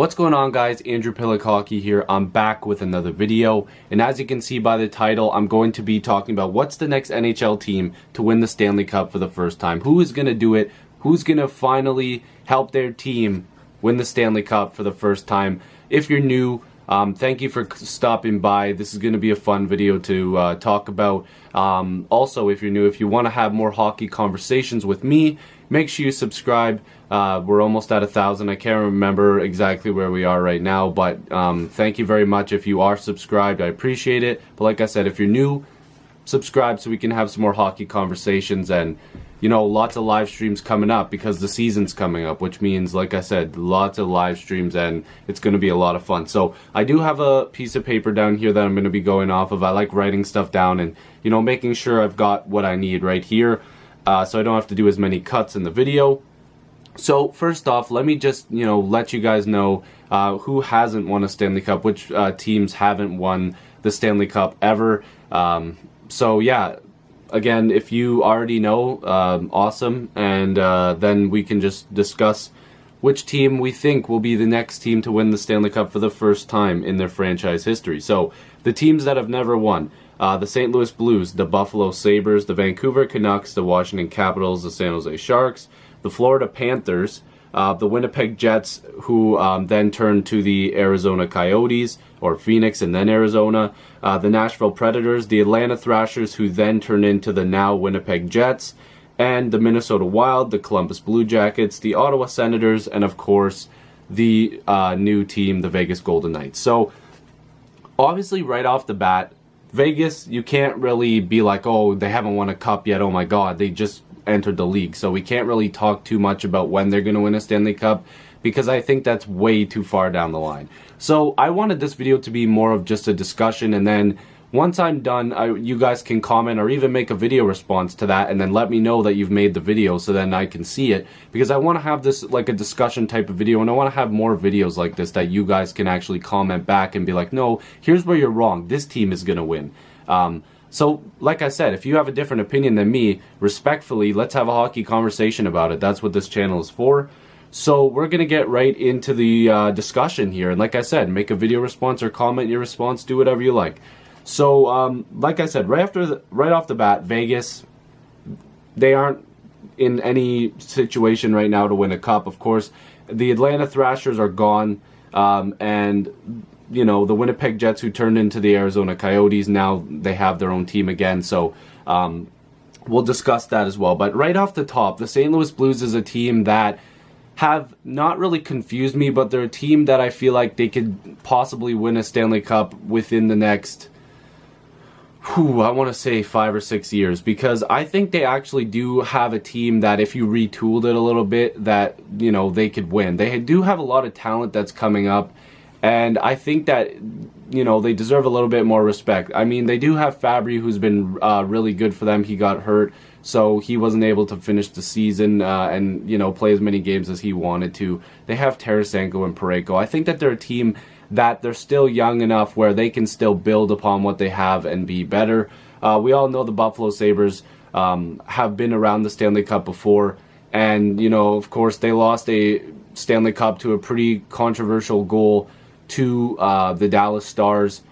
What's going on, guys? Andrew Piluk Hockey here. I'm back with another video, and as you can see by the title, I'm going to be talking about what's the next NHL team to win the Stanley Cup for the first time. Who is going to do it? Who's going to finally help their team win the Stanley Cup for the first time? If you're new, thank you for stopping by. This is going to be a fun video to talk about. Also, if you're new, if you want to have more hockey conversations with me, make sure you subscribe. We're almost at 1,000. I can't remember exactly where we are right now, but thank you very much if you are subscribed. I appreciate it. But like I said, if you're new, subscribe so we can have some more hockey conversations, and lots of live streams coming up because the season's coming up, which means, like I said, lots of live streams, and it's going to be a lot of fun. So I do have a piece of paper down here that I'm going to be going off of. I like writing stuff down and making sure I've got what I need right here, so I don't have to do as many cuts in the video. So first off, let me just let you guys know who hasn't won a Stanley Cup, which teams haven't won the Stanley Cup ever. So yeah, again, if you already know, awesome, and then we can just discuss which team we think will be the next team to win the Stanley Cup for the first time in their franchise history. So the teams that have never won: the St. Louis Blues, the Buffalo Sabres, the Vancouver Canucks, the Washington Capitals, the San Jose Sharks, the Florida Panthers, the Winnipeg Jets, who then turned to the Arizona Coyotes, or Phoenix and then Arizona, the Nashville Predators, the Atlanta Thrashers, who then turned into the now Winnipeg Jets, and the Minnesota Wild, the Columbus Blue Jackets, the Ottawa Senators, and of course the new team, the Vegas Golden Knights. So obviously right off the bat, Vegas, you can't really be like, oh, they haven't won a cup yet, oh my god, they just entered the league. So we can't really talk too much about when they're going to win a Stanley Cup, because I think that's way too far down the line. So I wanted this video to be more of just a discussion, and then once I'm done, you guys can comment or even make a video response to that, and then let me know that you've made the video so then I can see it, because I want to have this like a discussion type of video, and I want to have more videos like this that you guys can actually comment back and be like, no, here's where you're wrong, this team is going to win. So, like I said, if you have a different opinion than me, respectfully, let's have a hockey conversation about it. That's what this channel is for. So, we're going to get right into the discussion here. And like I said, make a video response or comment your response. Do whatever you like. So, like I said, right off the bat, Vegas, they aren't in any situation right now to win a cup. Of course, the Atlanta Thrashers are gone, and the Winnipeg Jets, who turned into the Arizona Coyotes, now they have their own team again, so we'll discuss that as well. But right off the top, the St. Louis Blues is a team that have not really confused me, but they're a team that I feel like they could possibly win a Stanley Cup within the next, I want to say 5 or 6 years, because I think they actually do have a team that if you retooled it a little bit, that, they could win. They do have a lot of talent that's coming up, and I think that, they deserve a little bit more respect. I mean, they do have Fabry, who's been really good for them. He got hurt, so he wasn't able to finish the season and, play as many games as he wanted to. They have Tarasenko and Parayko. I think that they're a team that they're still young enough where they can still build upon what they have and be better. We all know the Buffalo Sabres have been around the Stanley Cup before, and, of course, they lost a Stanley Cup to a pretty controversial goal to the Dallas Stars.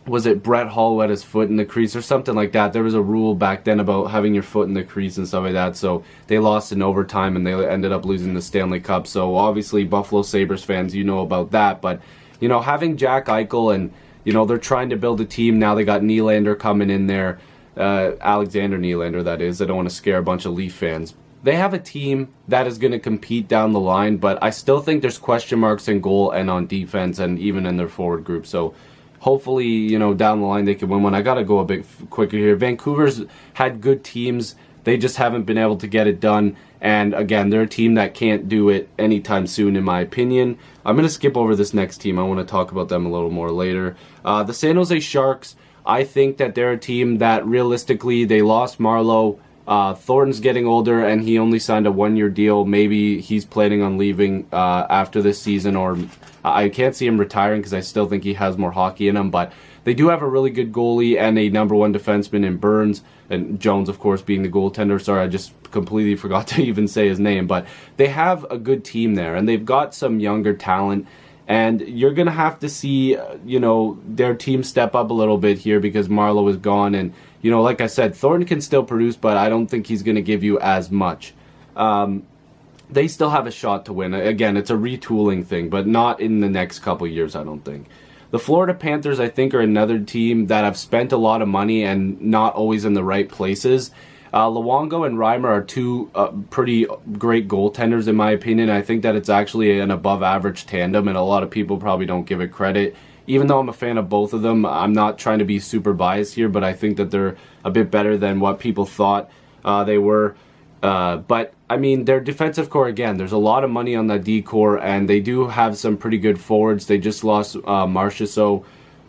Was it Brett Hull had his foot in the crease or something like that? There was a rule back then about having your foot in the crease and stuff like that, so they lost in overtime and they ended up losing the Stanley Cup. So obviously Buffalo Sabres fans, about that, but having Jack Eichel, and they're trying to build a team now. They got Nylander coming in there, Alexander Nylander, that is. I don't want to scare a bunch of Leaf fans. They have a team that is going to compete down the line, but I still think there's question marks in goal and on defense and even in their forward group. So hopefully, down the line they can win one. I got to go a bit quicker here. Vancouver's had good teams. They just haven't been able to get it done. And again, they're a team that can't do it anytime soon, in my opinion. I'm going to skip over this next team. I want to talk about them a little more later. The San Jose Sharks, I think that they're a team that realistically, they lost Marleau. Thornton's getting older, and he only signed a 1-year deal. Maybe he's planning on leaving after this season, or I can't see him retiring because I still think he has more hockey in him. But they do have a really good goalie and a #1 defenseman in Burns, and Jones, of course, being the goaltender. Sorry, I just completely forgot to even say his name. But they have a good team there, and they've got some younger talent. And you're going to have to see, their team step up a little bit here because Marleau is gone. And, like I said, Thornton can still produce, but I don't think he's going to give you as much. They still have a shot to win. Again, it's a retooling thing, but not in the next couple years, I don't think. The Florida Panthers, I think, are another team that have spent a lot of money and not always in the right places. Luongo and Reimer are two pretty great goaltenders, in my opinion. I think that it's actually an above-average tandem, and a lot of people probably don't give it credit. Even though I'm a fan of both of them, I'm not trying to be super biased here, but I think that they're a bit better than what people thought they were. But, I mean, their defensive core, again, there's a lot of money on that D-core, and they do have some pretty good forwards. They just lost Marcia, so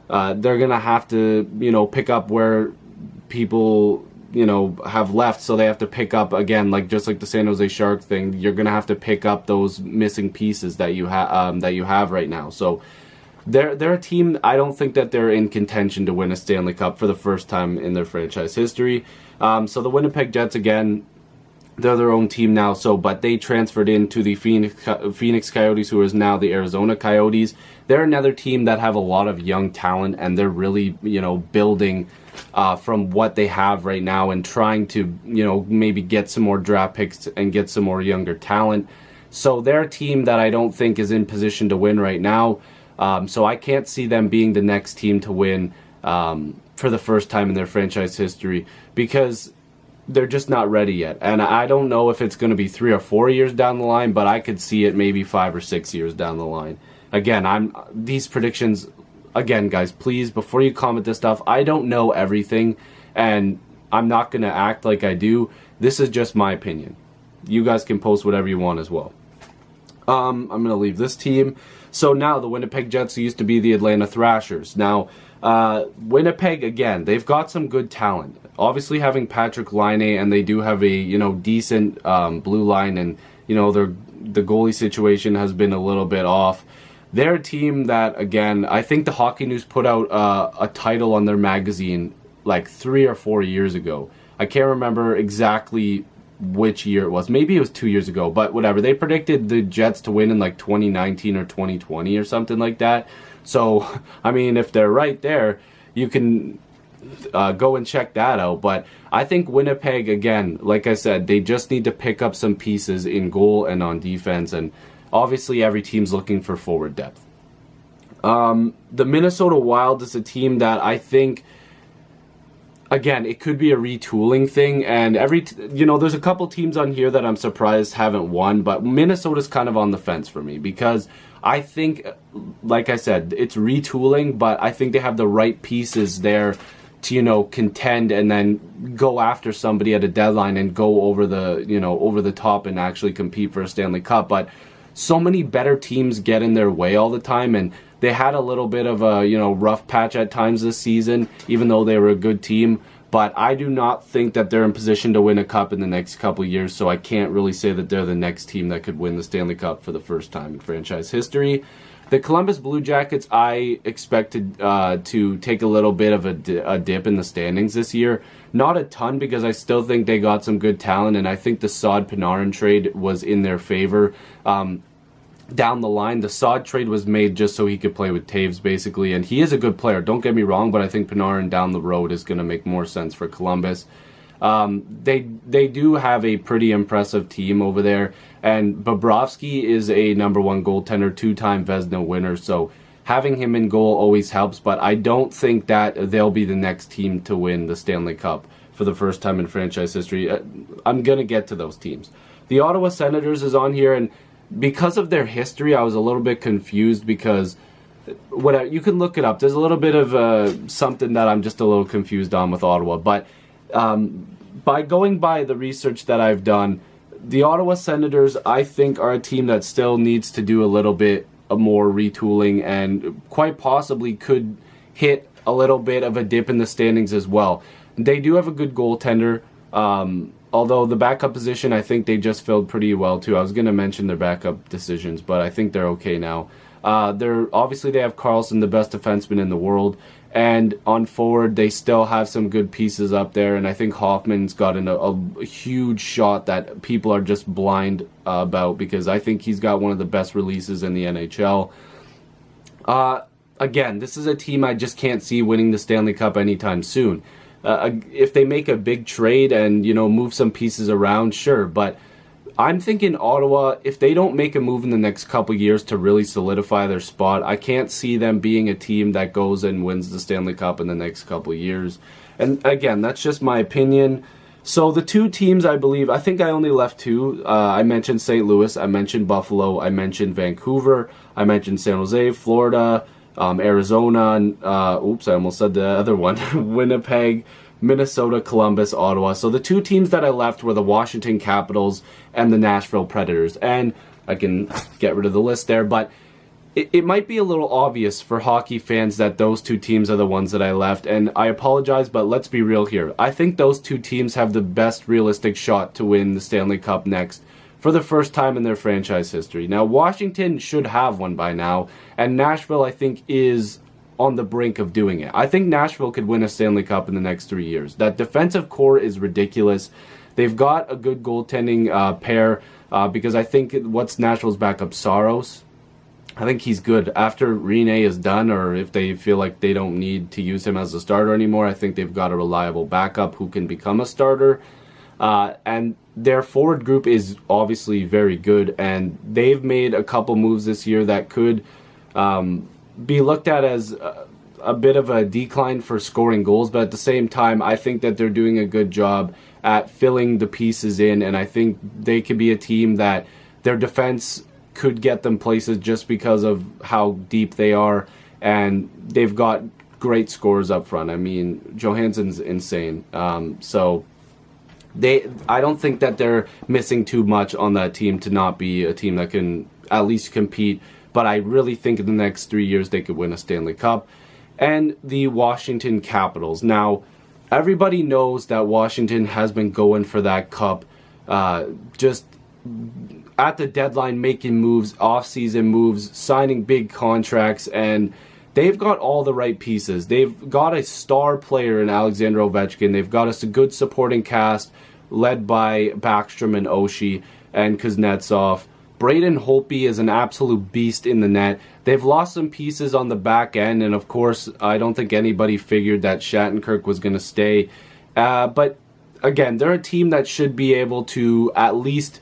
they're going to have to, pick up where people have left, so they have to pick up again, just like the San Jose Shark thing. You're gonna have to pick up those missing pieces that you have right now. So they're a team. I don't think that they're in contention to win a Stanley Cup for the first time in their franchise history. So the Winnipeg Jets, again, they're their own team now. But they transferred into the Phoenix Coyotes, who is now the Arizona Coyotes. They're another team that have a lot of young talent, and they're really building from what they have right now and trying to maybe get some more draft picks and get some more younger talent. So they're a team that I don't think is in position to win right now. So I can't see them being the next team to win for the first time in their franchise history because they're just not ready yet. And I don't know if it's going to be 3 or 4 years down the line, but I could see it maybe 5 or 6 years down the line. Again, these predictions. Again, guys, please, before you comment this stuff, I don't know everything, and I'm not going to act like I do. This is just my opinion. You guys can post whatever you want as well. I'm going to leave this team. So now the Winnipeg Jets used to be the Atlanta Thrashers. Now, Winnipeg, again, they've got some good talent. Obviously having Patrick Laine, and they do have a decent blue line, and the goalie situation has been a little bit off. They're a team that, again, I think the Hockey News put out a title on their magazine 3 or 4 years ago. I can't remember exactly which year it was. Maybe it was 2 years ago, but whatever. They predicted the Jets to win in 2019 or 2020 or something like that. So, I mean, if they're right there, you can go and check that out. But I think Winnipeg, again, like I said, they just need to pick up some pieces in goal and on defense, and obviously, every team's looking for forward depth. The Minnesota Wild is a team that I think, again, it could be a retooling thing. And there's a couple teams on here that I'm surprised haven't won, but Minnesota's kind of on the fence for me because I think, like I said, it's retooling, but I think they have the right pieces there to contend and then go after somebody at a deadline and go over the top and actually compete for a Stanley Cup. But so many better teams get in their way all the time, and they had a little bit of a rough patch at times this season, even though they were a good team. But I do not think that they're in position to win a cup in the next couple years, so I can't really say that they're the next team that could win the Stanley Cup for the first time in franchise history. The Columbus Blue Jackets, I expected to take a little bit of a dip in the standings this year. Not a ton, because I still think they got some good talent, and I think the Saad Panarin trade was in their favor. Down the line, the Saad trade was made just so he could play with Taves, basically, and he is a good player, don't get me wrong, but I think Panarin down the road is going to make more sense for Columbus. They do have a pretty impressive team over there, and Bobrovsky is a #1 goaltender, 2-time Vezina winner, so having him in goal always helps, but I don't think that they'll be the next team to win the Stanley Cup for the first time in franchise history. I'm going to get to those teams. The Ottawa Senators is on here, and because of their history, I was a little bit confused because you can look it up. There's a little bit of something that I'm just a little confused on with Ottawa, but by going by the research that I've done, the Ottawa Senators, I think, are a team that still needs to do a little bit more retooling and quite possibly could hit a little bit of a dip in the standings as well. They do have a good goaltender. Although the backup position, I think they just filled pretty well too. I was going to mention their backup decisions, but I think they're okay now. They have Carlson, the best defenseman in the world, and on forward they still have some good pieces up there. And I think Hoffman's gotten a huge shot that people are just blind about, because I think he's got one of the best releases in the NHL. Again, this is a team I just can't see winning the Stanley Cup anytime soon. If they make a big trade and, move some pieces around, sure. But I'm thinking Ottawa, if they don't make a move in the next couple years to really solidify their spot, I can't see them being a team that goes and wins the Stanley Cup in the next couple years. And again, that's just my opinion. So the two teams I think I only left two. I mentioned St. Louis, I mentioned Buffalo, I mentioned Vancouver, I mentioned San Jose, Florida, Arizona, I almost said the other one, Winnipeg, Minnesota, Columbus, Ottawa. So the two teams that I left were the Washington Capitals and the Nashville Predators. And I can get rid of the list there, but it might be a little obvious for hockey fans that those two teams are the ones that I left. And I apologize, but let's be real here. I think those two teams have the best realistic shot to win the Stanley Cup next, for the first time in their franchise history. Now, Washington should have one by now, and Nashville, I think, is on the brink of doing it. I think Nashville could win a Stanley Cup in the next 3 years. That defensive core is ridiculous. They've got a good goaltending pair, because I think what's Nashville's backup, Saros? I think he's good. After Rene is done, or if they feel like they don't need to use him as a starter anymore, I think they've got a reliable backup who can become a starter. And their forward group is obviously very good, and they've made a couple moves this year that could be looked at as a bit of a decline for scoring goals, but at the same time, I think that they're doing a good job at filling the pieces in, and I think they could be a team that their defense could get them places just because of how deep they are, and they've got great scorers up front. I mean, Johansson's insane. I don't think that they're missing too much on that team to not be a team that can at least compete, but I really think in the next 3 years they could win a Stanley Cup. And the Washington Capitals. Now, everybody knows that Washington has been going for that cup, just at the deadline, making moves, off-season moves, signing big contracts, and they've got all the right pieces. They've got a star player in Alexander Ovechkin. They've got us a good supporting cast led by Backstrom and Oshie and Kuznetsov. Braden Holtby is an absolute beast in the net. They've lost some pieces on the back end, and of course, I don't think anybody figured that Shattenkirk was going to stay. But again, they're a team that should be able to at least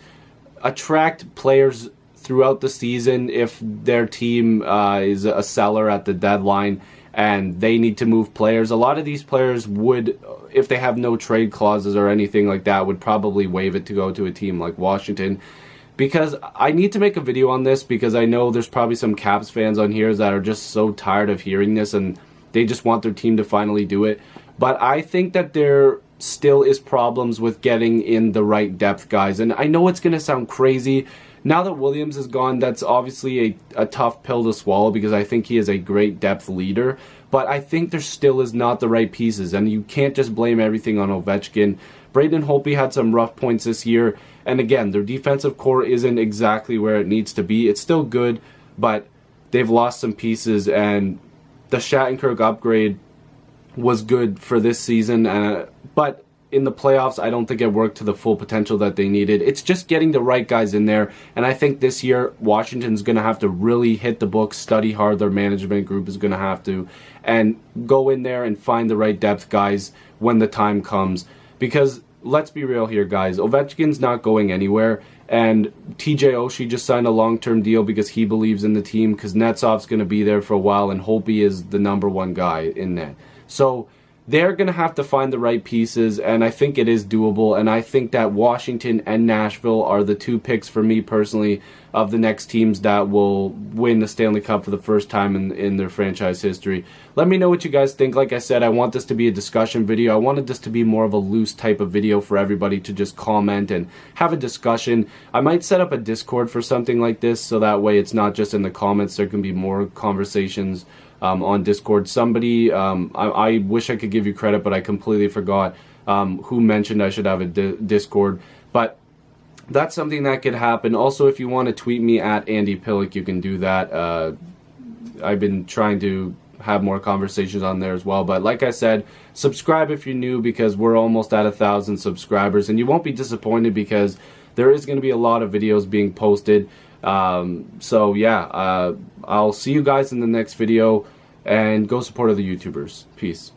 attract players throughout the season if their team is a seller at the deadline and they need to move players. A lot of these players would, if they have no trade clauses or anything like that, would probably waive it to go to a team like Washington. Because I need to make a video on this, because I know there's probably some Caps fans on here that are just so tired of hearing this and they just want their team to finally do it. But I think that there still is problems with getting in the right depth guys. And I know it's going to sound crazy. Now that Williams is gone, that's obviously a tough pill to swallow, because I think he is a great depth leader. But I think there still is not the right pieces, and you can't just blame everything on Ovechkin. Braden Holtby had some rough points this year, and again, their defensive core isn't exactly where it needs to be. It's still good, but they've lost some pieces, and the Shattenkirk upgrade was good for this season, but in the playoffs, I don't think it worked to the full potential that they needed. It's just getting the right guys in there, and I think this year Washington's going to have to really hit the books, study hard. Their management group is going to have to, and go in there and find the right depth guys when the time comes. Because let's be real here, guys, Ovechkin's not going anywhere, and TJ Oshie just signed a long-term deal because he believes in the team, because Kuznetsov's going to be there for a while, and Holtby is the #1 guy in net. So they're going to have to find the right pieces, and I think it is doable, and I think that Washington and Nashville are the two picks for me personally of the next teams that will win the Stanley Cup for the first time in their franchise history. Let me know what you guys think. Like I said, I want this to be a discussion video. I wanted this to be more of a loose type of video for everybody to just comment and have a discussion. I might set up a Discord for something like this, so that way it's not just in the comments. There can be more conversations on Discord. Somebody, I wish I could give you credit, but I completely forgot. who mentioned I should have a Discord, but that's something that could happen. Also, if you want to tweet me at Andy Piluk, you can do that. I've been trying to have more conversations on there as well. But like I said, subscribe if you're new, because we're almost at 1,000 subscribers, and you won't be disappointed because there is going to be a lot of videos being posted. So yeah, I'll see you guys in the next video, and go support other YouTubers. Peace.